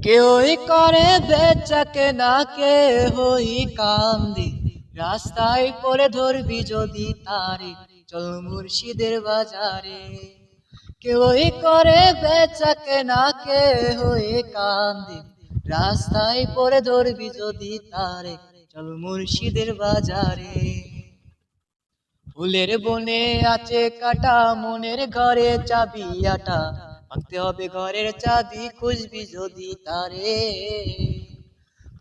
কেউই করে বেচা কেনা, কেহই কান্দি রাস্তায় পড়ে ধরবি যদি তারে, চল মুর্শিদের বাজারে। কেউই করে বেচা কেনা, কেহই কান্দি রাস্তায় পড়ে ধরবি যদি তারে, চল মুর্শিদের বাজারে। ফুলের বনে আছে কাটা, মনের ঘরে চাবি আটা, ভাঙতে হবে ঘরের চাবি, খুঁজবি যদি তারে।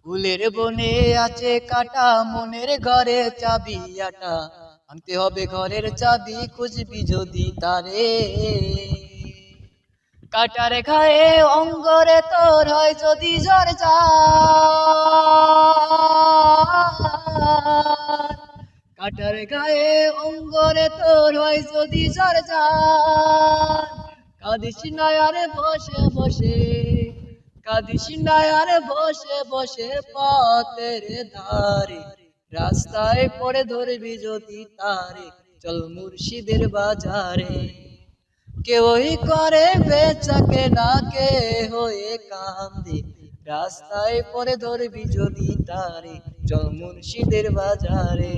ফুলের বনে আছে কাটা, মনের ঘরে চাবি আটা, ভাঙতে হবে ঘরের চাবি, খুঁজবি যদি তারে। কাটার গায়ে অঙ্গরে তোর হয় যদি জ্বর যায়, কাটার গায়ে অঙ্গরে তোর হয় যদি জ্বর যায়, কাঁদিস না আরে বসে বসে, কাঁদিস না আরে বসে বসে পথের ধারে, রাস্তায় পড়ে ধরবি যদি তারে, চল মুর্শিদের বাজারে। কেউই করে বেচা কেনা, কেহই কান্দে রাস্তায় পড়ে ধরবি যদি তারে, চল মুর্শিদের বাজারে।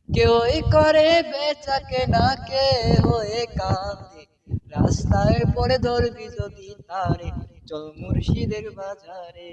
কেউই করে বেচা কেনা, কেহই কান্দে রাস্তায় পড়ে ধরবি যদি তারে, চল মুর্শিদের বাজারে।